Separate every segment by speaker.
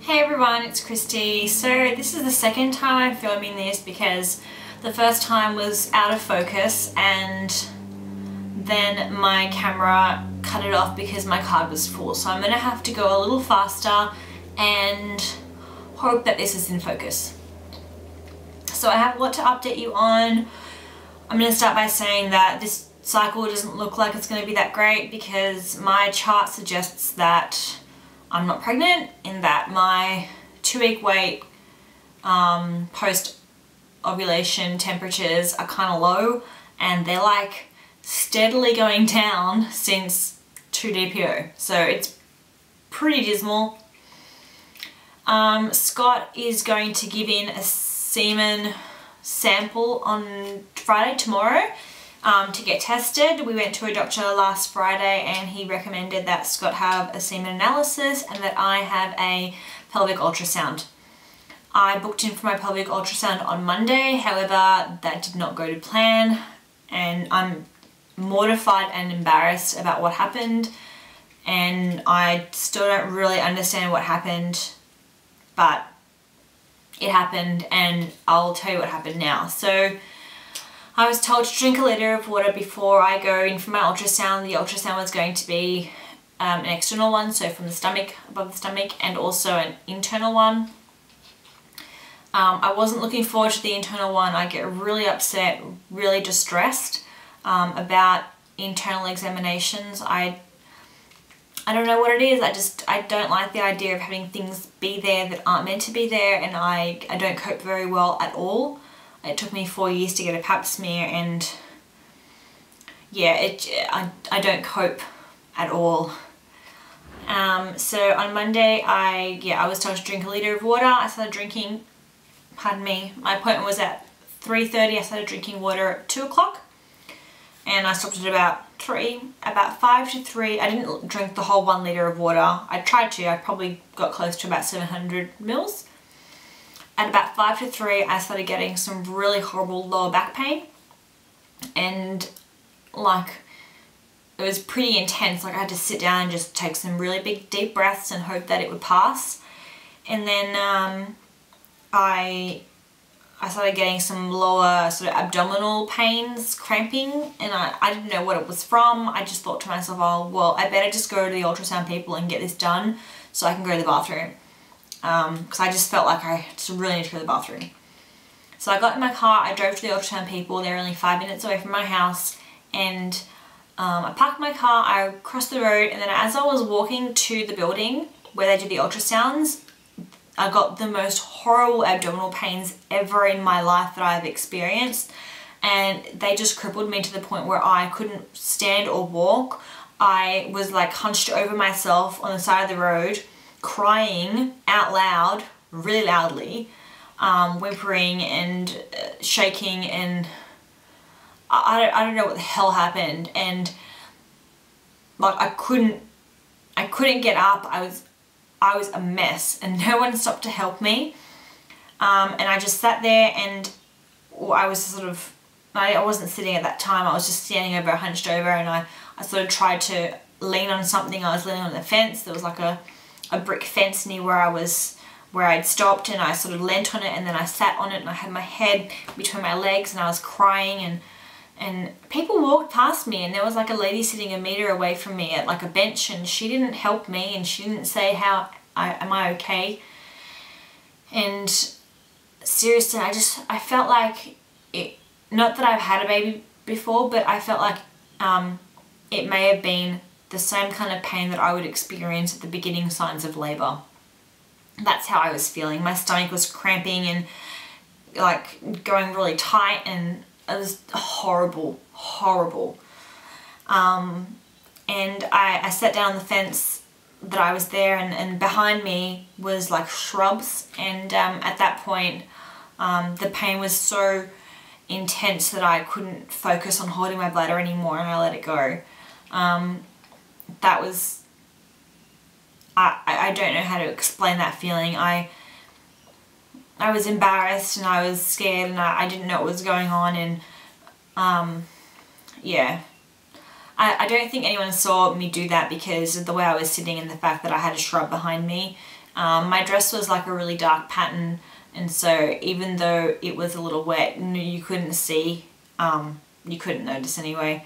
Speaker 1: Hey everyone, it's Christy. So this is the second time I'm filming this because the first time was out of focus and then my camera cut it off because my card was full. So I'm going to have to go a little faster and hope that this is in focus. So I have a lot to update you on. I'm going to start by saying that this cycle doesn't look like it's going to be that great because my chart suggests that I'm not pregnant, in that my 2-week wait post-ovulation temperatures are kind of low and they're like steadily going down since 2DPO. So it's pretty dismal. Scott is going to give in a semen sample on Friday, tomorrow, to get tested. We went to a doctor last Friday and he recommended that Scott have a semen analysis and that I have a pelvic ultrasound. I booked in for my pelvic ultrasound on Monday, however that did not go to plan and I'm mortified and embarrassed about what happened, and I still don't really understand what happened, but it happened and I'll tell you what happened now. So I was told to drink a litre of water before I go in for my ultrasound. The ultrasound was going to be an external one, so from the stomach, above the stomach, and also an internal one. I wasn't looking forward to the internal one. I get really upset, really distressed about internal examinations. I don't know what it is. I don't like the idea of having things be there that aren't meant to be there, and I don't cope very well at all. It took me 4 years to get a pap smear and yeah, I don't cope at all. So on Monday I was told to drink a litre of water. I started drinking, pardon me, my appointment was at 3:30. I started drinking water at 2 o'clock and I stopped at about 3, about 5 to 3. I didn't drink the whole 1 litre of water. I tried to, I probably got close to about 700 mils. At about 5 to 3, I started getting some really horrible lower back pain, and like it was pretty intense. Like I had to sit down and just take some really big deep breaths and hope that it would pass. And then I started getting some lower sort of abdominal pains, cramping, and I didn't know what it was from. I just thought to myself, oh well, I better just go to the ultrasound people and get this done so I can go to the bathroom. Because I just felt like I just really need to go to the bathroom. So I got in my car, I drove to the ultrasound people. They're only 5 minutes away from my house, and I parked my car, I crossed the road, and then as I was walking to the building where they do the ultrasounds, I got the most horrible abdominal pains ever in my life that I've experienced, and they just crippled me to the point where I couldn't stand or walk. I was like hunched over myself on the side of the road, crying out loud, really loudly, whimpering and shaking, and I don't know what the hell happened, and like I couldn't get up. I was a mess and no one stopped to help me, and I just sat there, and I was sort of, I wasn't sitting at that time, I was just standing over, hunched over, and I sort of tried to lean on something. I was leaning on the fence. There was like a brick fence near where I'd stopped, and I sort of leant on it, and then I sat on it, and I had my head between my legs, and I was crying, and people walked past me, and there was like a lady sitting a meter away from me at like a bench, and she didn't help me, and she didn't say am I okay? And seriously, I felt like it, not that I've had a baby before, but I felt like it may have been the same kind of pain that I would experience at the beginning signs of labour. That's how I was feeling. My stomach was cramping and like going really tight, and it was horrible, horrible. And I sat down on the fence that I was there, and behind me was like shrubs, and at that point the pain was so intense that I couldn't focus on holding my bladder anymore, and I let it go. That was, I don't know how to explain that feeling. I was embarrassed and I was scared, and I didn't know what was going on, and yeah. I don't think anyone saw me do that because of the way I was sitting and the fact that I had a shrub behind me. My dress was like a really dark pattern, and so even though it was a little wet, you couldn't see, you couldn't notice anyway.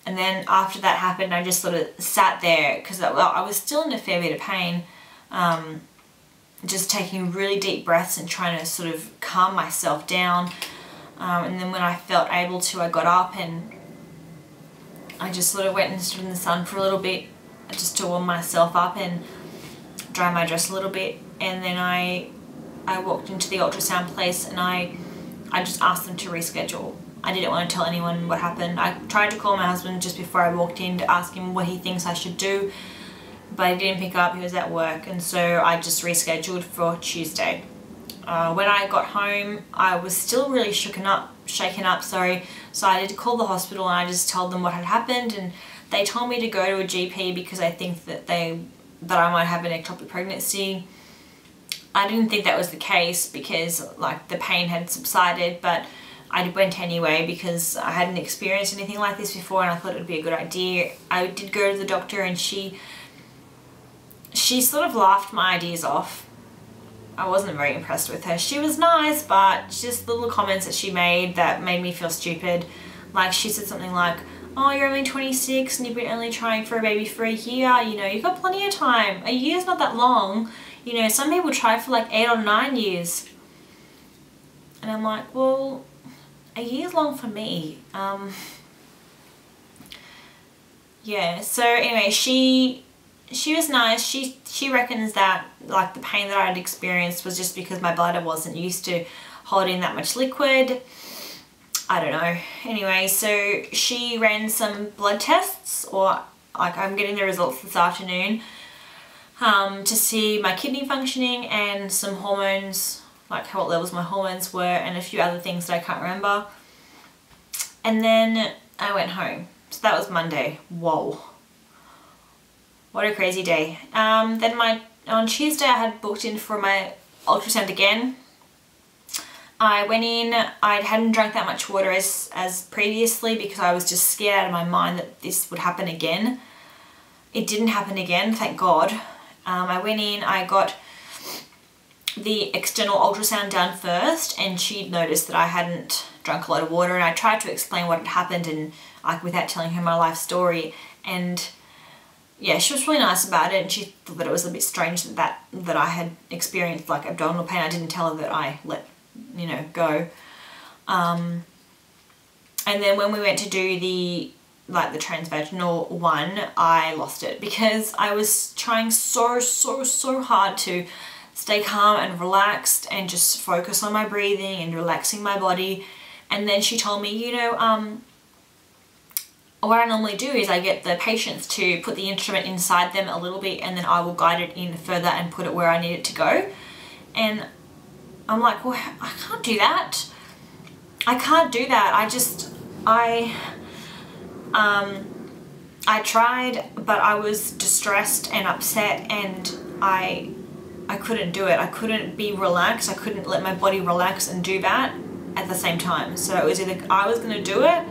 Speaker 1: And then after that happened, I just sort of sat there because I was still in a fair bit of pain, just taking really deep breaths and trying to sort of calm myself down. And then when I felt able to, I got up and I just sort of went and stood in the sun for a little bit just to warm myself up and dry my dress a little bit. And then I walked into the ultrasound place and I just asked them to reschedule. I didn't want to tell anyone what happened. I tried to call my husband just before I walked in to ask him what he thinks I should do, but he didn't pick up, he was at work, and so I just rescheduled for Tuesday. When I got home, I was still really shaken up, so I did call the hospital and I just told them what had happened, and they told me to go to a GP because I think that I might have an ectopic pregnancy. I didn't think that was the case because like the pain had subsided, but I went anyway because I hadn't experienced anything like this before and I thought it would be a good idea. I did go to the doctor and she sort of laughed my ideas off. I wasn't very impressed with her. She was nice, but just little comments that she made that made me feel stupid. Like she said something like, oh, you're only 26 and you've been only trying for a baby for a year, you know, you've got plenty of time. A year's not that long. You know, some people try for like 8 or 9 years. And I'm like, well, a year's long for me. Yeah, so anyway, she was nice. She reckons that like the pain that I had experienced was just because my bladder wasn't used to holding that much liquid. I don't know. Anyway, so she ran some blood tests, or like I'm getting the results this afternoon, to see my kidney functioning and some hormones, like what levels my hormones were, and a few other things that I can't remember. And then I went home. So that was Monday. Whoa. What a crazy day. Then on Tuesday I had booked in for my ultrasound again. I went in, I hadn't drank that much water as previously because I was just scared out of my mind that this would happen again. It didn't happen again, thank God. I went in, I got the external ultrasound done first, and she noticed that I hadn't drunk a lot of water, and I tried to explain what had happened and like without telling her my life story, and yeah, she was really nice about it, and she thought that it was a bit strange that I had experienced like abdominal pain. I didn't tell her that I let, you know, go. And then when we went to do the transvaginal one, I lost it because I was trying so hard to stay calm and relaxed and just focus on my breathing and relaxing my body. And then she told me, you know, what I normally do is I get the patients to put the instrument inside them a little bit, and then I will guide it in further and put it where I need it to go. And I'm like, well, I can't do that. I can't do that. I tried, but I was distressed and upset, and I couldn't do it. I couldn't be relaxed. I couldn't let my body relax and do that at the same time. So it was either I was going to do it,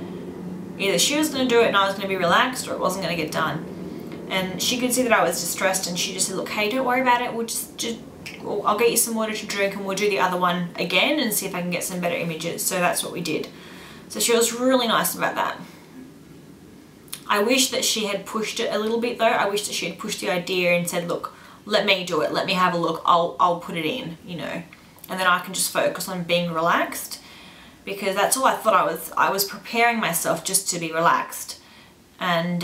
Speaker 1: either she was going to do it and I was going to be relaxed, or it wasn't going to get done. And she could see that I was distressed, and she just said, look, hey, don't worry about it. We'll I'll get you some water to drink and we'll do the other one again and see if I can get some better images. So that's what we did. So she was really nice about that. I wish that she had pushed it a little bit though. I wish that she had pushed the idea and said, look, let me do it. Let me have a look. I'll put it in, you know, and then I can just focus on being relaxed, because that's all I thought. I was preparing myself just to be relaxed, and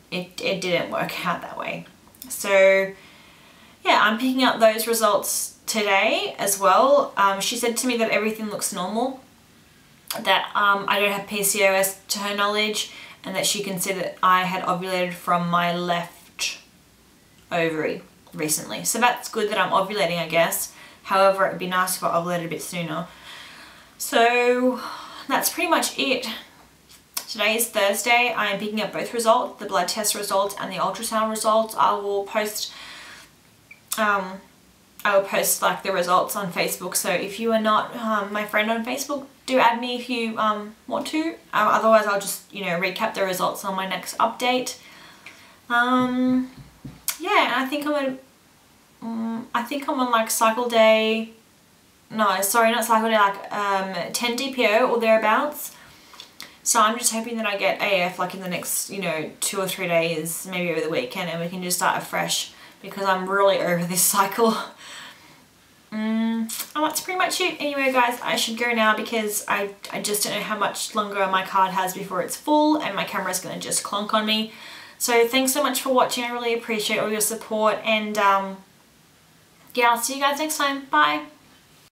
Speaker 1: it didn't work out that way. So yeah, I'm picking up those results today as well. She said to me that everything looks normal, that I don't have PCOS to her knowledge, and that she can see that I had ovulated from my left ovary recently. So that's good that I'm ovulating, I guess. However, it'd be nice if I ovulated a bit sooner. So that's pretty much it. Today is Thursday. I am picking up both results, the blood test results and the ultrasound results. I will post like the results on Facebook. So if you are not my friend on Facebook, do add me if you want to. Otherwise, I'll just, you know, recap the results on my next update. Yeah, and I think I'm gonna I think I'm on like cycle day, no sorry not cycle day, like 10 DPO or thereabouts. So I'm just hoping that I get AF like in the next, you know, 2 or 3 days, maybe over the weekend, and we can just start afresh because I'm really over this cycle. And that's pretty much it. Anyway guys, I should go now because I just don't know how much longer my card has before it's full and my camera's going to just clonk on me. So thanks so much for watching. I really appreciate all your support, and yeah, I'll see you guys next time. Bye!